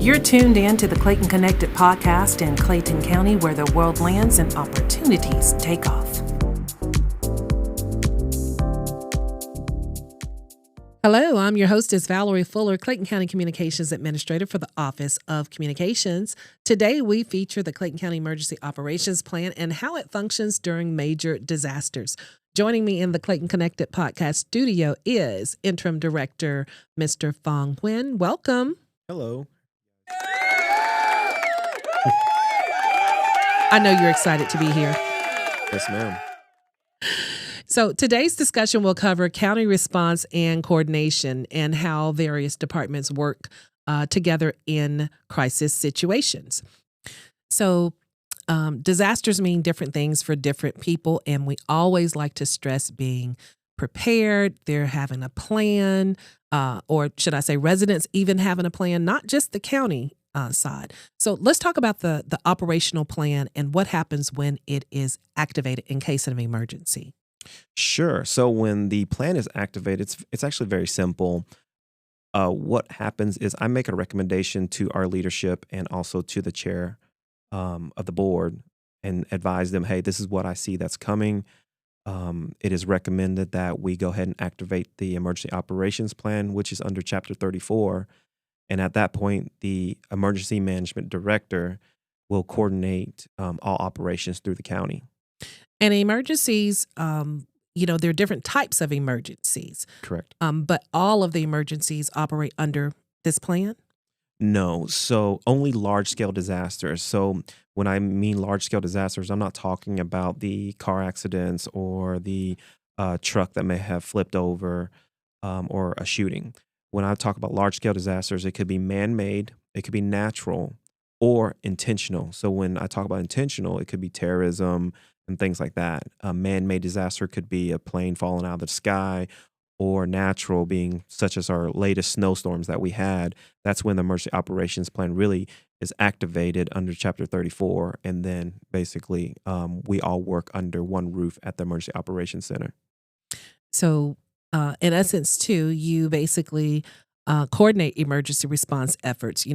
You're tuned in to the Clayton Connected podcast in Clayton County, where the world lands and opportunities take off. Hello, I'm your hostess, Valerie Fuller, Clayton County Communications Administrator for the Office of Communications. Today, we feature the Clayton County Emergency Operations Plan and how it functions during major disasters. Joining me in the Clayton Connected podcast studio is Interim Director, Mr. Phong Nguyen. Welcome. Hello. I know you're excited to be here. Yes, ma'am. So today's discussion will cover county response and coordination and how various departments work together in crisis situations. So disasters mean different things for different people, and we always like to stress being prepared. They're having a plan, or should I say residents even having a plan, not just the county side. So let's talk about the operational plan and what happens when it is activated in case of an emergency. Sure. So when the plan is activated, it's actually very simple. What happens is I make a recommendation to our leadership and also to the chair of the board and advise them, hey, this is what I see that's coming. It is recommended that we go ahead and activate the emergency operations plan, which is under Chapter 34. And at that point, the emergency management director will coordinate all operations through the county. And emergencies, there are different types of emergencies. Correct. But all of the emergencies operate under this plan? No. So only large-scale disasters. So when I mean large-scale disasters, I'm not talking about the car accidents or the truck that may have flipped over or a shooting. When I talk about large-scale disasters, it could be man-made, it could be natural, or intentional. So when I talk about intentional, it could be terrorism and things like that. A man-made disaster could be a plane falling out of the sky, or natural being such as our latest snowstorms that we had. That's when the emergency operations plan really is activated under Chapter 34. And then basically we all work under one roof at the Emergency Operations Center. So in essence, too, you basically coordinate emergency response efforts,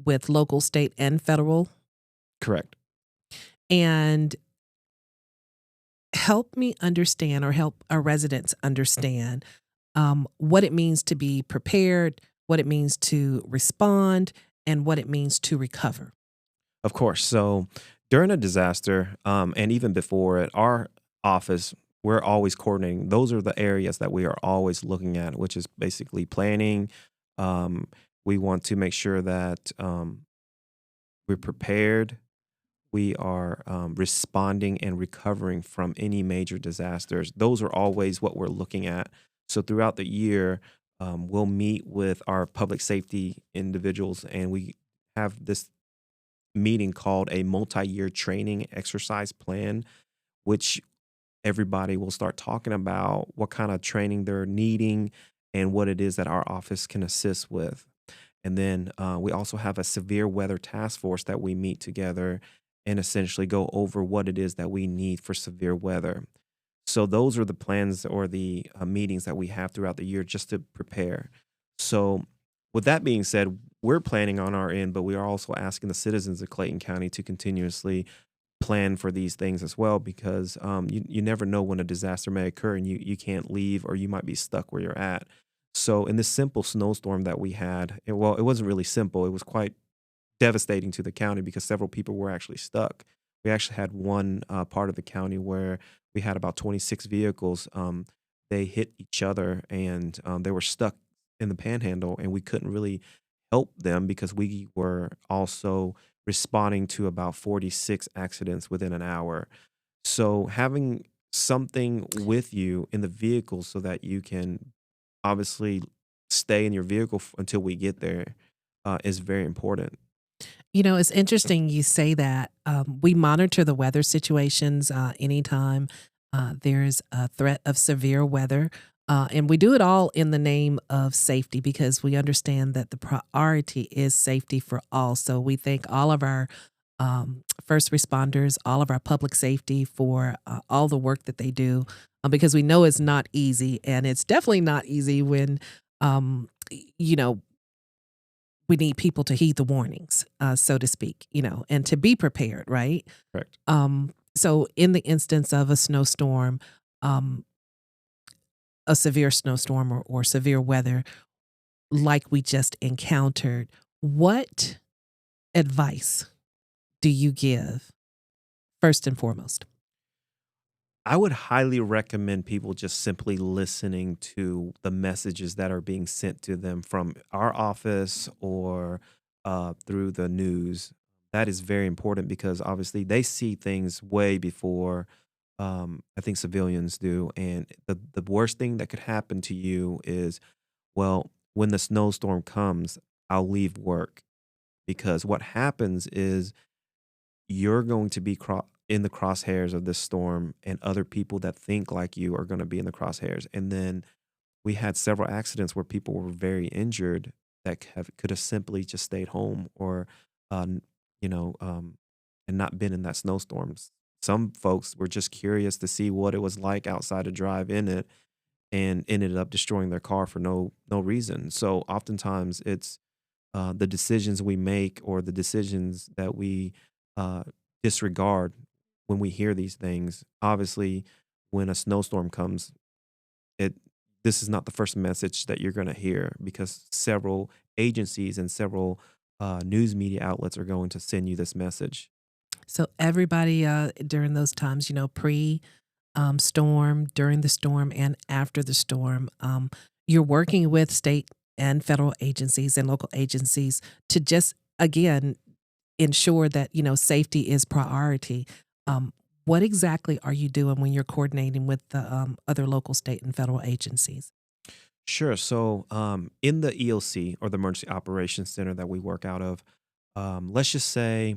with local, state, and federal. Correct. And help me understand, or help our residents understand what it means to be prepared, what it means to respond, and what it means to recover. Of course. So during a disaster, and even before it, our office, we're always coordinating. Those are the areas that we are always looking at, which is basically planning. We want to make sure that we're prepared. We are responding and recovering from any major disasters. Those are always what we're looking at. So throughout the year, we'll meet with our public safety individuals, and we have this meeting called a multi-year training exercise plan, which everybody will start talking about what kind of training they're needing and what it is that our office can assist with. And then we also have a severe weather task force that we meet together and essentially go over what it is that we need for severe weather. So those are the plans or the meetings that we have throughout the year just to prepare. So with that being said, we're planning on our end, but we are also asking the citizens of Clayton County to continuously plan for these things as well, because you never know when a disaster may occur and you can't leave, or you might be stuck where you're at. So in this simple snowstorm that we had, it wasn't really simple. It was quite devastating to the county because several people were actually stuck. We actually had one part of the county where we had about 26 vehicles. They hit each other, and they were stuck in the panhandle, and we couldn't really help them because we were also responding to about 46 accidents within an hour. So having something with you in the vehicle so that you can obviously stay in your vehicle until we get there is very important. It's interesting you say that. We monitor the weather situations anytime there's a threat of severe weather. And we do it all in the name of safety, because we understand that the priority is safety for all. So we thank all of our first responders, all of our public safety for all the work that they do, because we know it's not easy. And it's definitely not easy when, we need people to heed the warnings, so to speak, and to be prepared, right? Correct. So in the instance of a snowstorm, um, a severe snowstorm or severe weather like we just encountered, what advice do you give first and foremost? I would highly recommend people just simply listening to the messages that are being sent to them from our office or through the news. That is very important because obviously they see things way before I think civilians do. And the worst thing that could happen to you is, well, when the snowstorm comes, I'll leave work because what happens is you're going to be in the crosshairs of this storm, and other people that think like you are going to be in the crosshairs. And then we had several accidents where people were very injured that could have simply just stayed home or, n- you know, and not been in that snowstorms. Some folks were just curious to see what it was like outside to drive in it, and ended up destroying their car for no reason. So oftentimes it's the decisions we make or the decisions that we uh, disregard when we hear these things. Obviously, when a snowstorm comes, it this is not the first message that you're going to hear because several agencies and several news media outlets are going to send you this message. So everybody during those times, pre storm, during the storm, and after the storm, you're working with state and federal agencies and local agencies to just again ensure that safety is priority. Um, what exactly are you doing when you're coordinating with the other local, state, and federal agencies? Sure. So, in the EOC or the Emergency Operations Center that we work out of, let's just say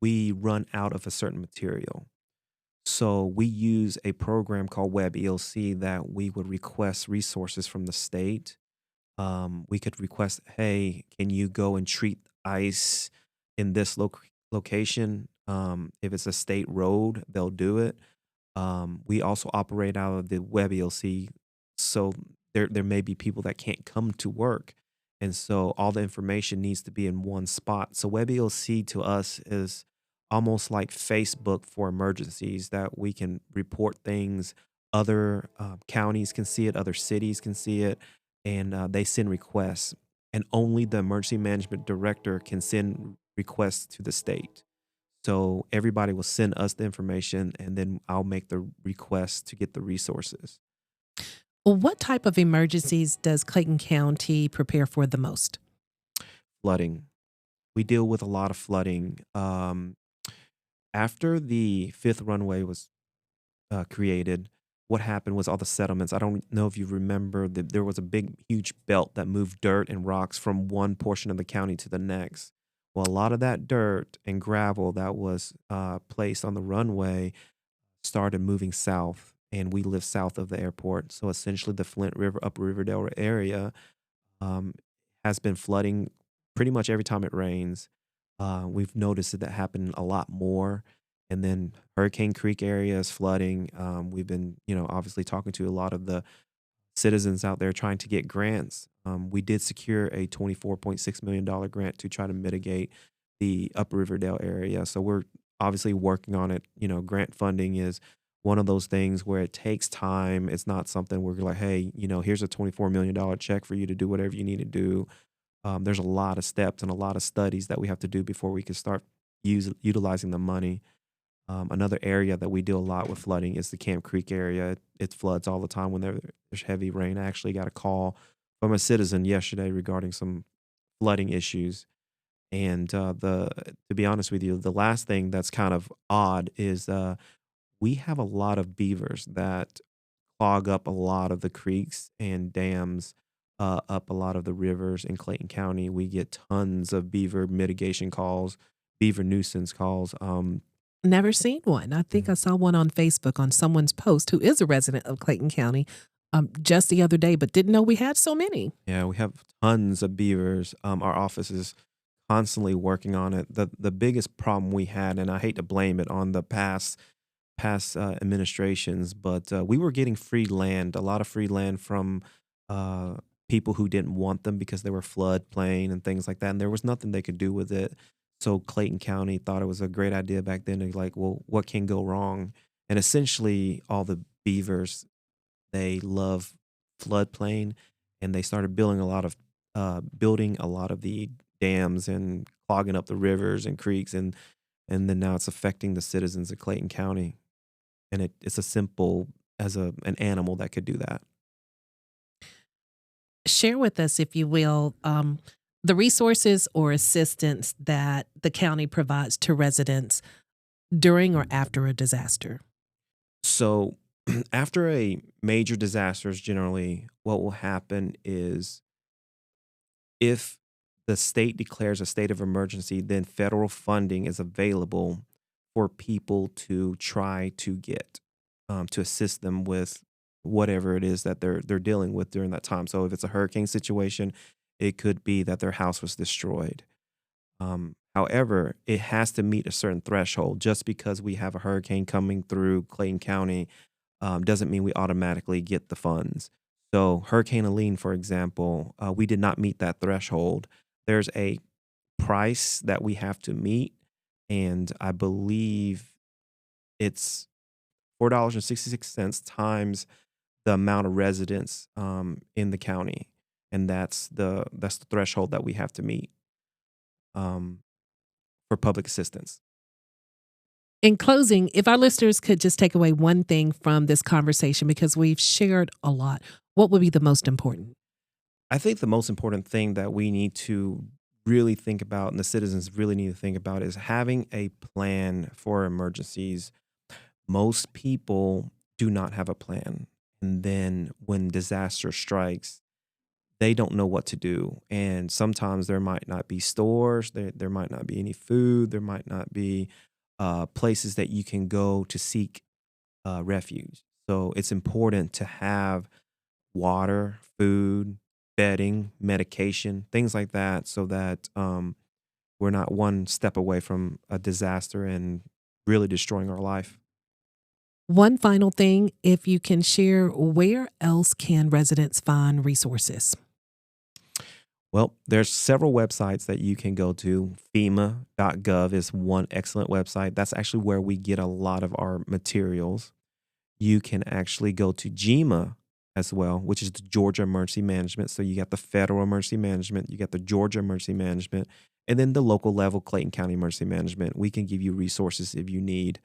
we run out of a certain material. So we use a program called Web ELC that we would request resources from the state. We could request, hey, can you go and treat ice in this location? If it's a state road, they'll do it. We also operate out of the Web ELC, so there may be people that can't come to work, and so all the information needs to be in one spot. So Web ELC to us is almost like Facebook for emergencies that we can report things. Other counties can see it, other cities can see it, and they send requests. And only the emergency management director can send requests to the state. So everybody will send us the information, and then I'll make the request to get the resources. Well, what type of emergencies does Clayton County prepare for the most? Flooding. We deal with a lot of flooding. After the fifth runway was created, what happened was all the settlements. I don't know if you remember that there was a big, huge belt that moved dirt and rocks from one portion of the county to the next. Well, a lot of that dirt and gravel that was placed on the runway started moving south, and we live south of the airport. So essentially, the Flint River, Upper Riverdale area um, has been flooding pretty much every time it rains. We've noticed that happened a lot more. And then Hurricane Creek area is flooding. We've been, obviously talking to a lot of the citizens out there trying to get grants. We did secure a $24.6 million grant to try to mitigate the Upper Riverdale area. So we're obviously working on it. Grant funding is one of those things where it takes time. It's not something where you're like, hey, here's a $24 million check for you to do whatever you need to do. There's a lot of steps and a lot of studies that we have to do before we can start utilizing the money. Another area that we do a lot with flooding is the Camp Creek area. It floods all the time when there's heavy rain. I actually got a call from a citizen yesterday regarding some flooding issues. And to be honest with you, the last thing that's kind of odd is we have a lot of beavers that clog up a lot of the creeks and dams, up a lot of the rivers in Clayton County. We get tons of beaver mitigation calls, beaver nuisance calls. Never seen one. I think I saw one on Facebook on someone's post who is a resident of Clayton County just the other day, but didn't know we had so many. Yeah, we have tons of beavers. Our office is constantly working on it. The biggest problem we had, and I hate to blame it on the past administrations, but we were getting free land, a lot of free land from people who didn't want them because they were floodplain and things like that, and there was nothing they could do with it. So Clayton County thought it was a great idea back then. They're like, well, what can go wrong? And essentially, all the beavers, they love floodplain, and they started building a lot of the dams and clogging up the rivers and creeks, and then now it's affecting the citizens of Clayton County. And it's a simple as an animal that could do that. Share with us, if you will, the resources or assistance that the county provides to residents during or after a disaster. So after a major disaster, generally what will happen is if the state declares a state of emergency, then federal funding is available for people to try to get to assist them with whatever it is that they're dealing with during that time. So if it's a hurricane situation, it could be that their house was destroyed. However, it has to meet a certain threshold. Just because we have a hurricane coming through Clayton County doesn't mean we automatically get the funds. So Hurricane Helene, for example, we did not meet that threshold. There's a price that we have to meet, and I believe it's $4.66 times the amount of residents in the county, and that's the threshold that we have to meet for public assistance. In closing, if our listeners could just take away one thing from this conversation, because we've shared a lot, what would be the most important? I think the most important thing that we need to really think about, and the citizens really need to think about, is having a plan for emergencies. Most people do not have a plan. And then when disaster strikes, they don't know what to do. And sometimes there might not be stores, there might not be any food, there might not be places that you can go to seek refuge. So it's important to have water, food, bedding, medication, things like that, so that we're not one step away from a disaster and really destroying our life. One final thing, if you can share, where else can residents find resources? Well, there's several websites that you can go to. FEMA.gov is one excellent website. That's actually where we get a lot of our materials. You can actually go to GEMA as well, which is the Georgia Emergency Management. So you got the federal emergency management, you got the Georgia Emergency Management, and then the local level Clayton County Emergency Management. We can give you resources if you need.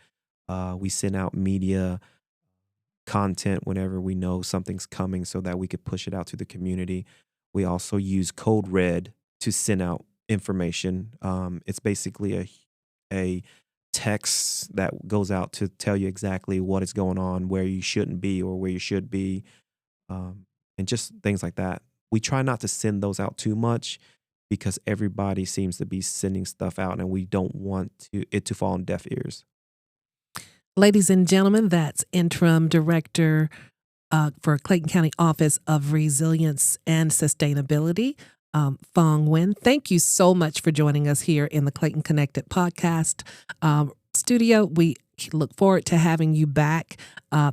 We send out media content whenever we know something's coming so that we could push it out to the community. We also use Code Red to send out information. It's basically a text that goes out to tell you exactly what is going on, where you shouldn't be or where you should be, and just things like that. We try not to send those out too much because everybody seems to be sending stuff out, and we don't want it to fall on deaf ears. Ladies and gentlemen, that's Interim Director for Clayton County Office of Resilience and Sustainability, Phong Nguyen. Thank you so much for joining us here in the Clayton Connected podcast studio. We look forward to having you back.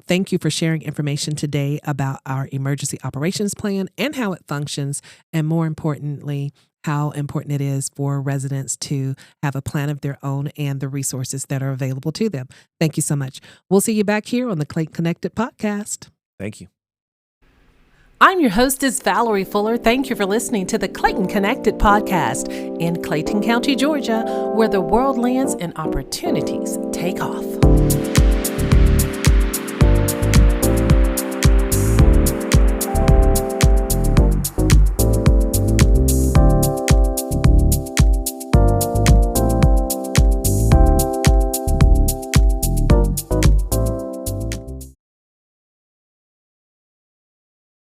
Thank you for sharing information today about our emergency operations plan and how it functions, and more importantly, how important it is for residents to have a plan of their own and the resources that are available to them. Thank you so much. We'll see you back here on the Clayton Connected podcast. Thank you. I'm your hostess, Valerie Fuller. Thank you for listening to the Clayton Connected podcast in Clayton County, Georgia, where the world lands and opportunities take off.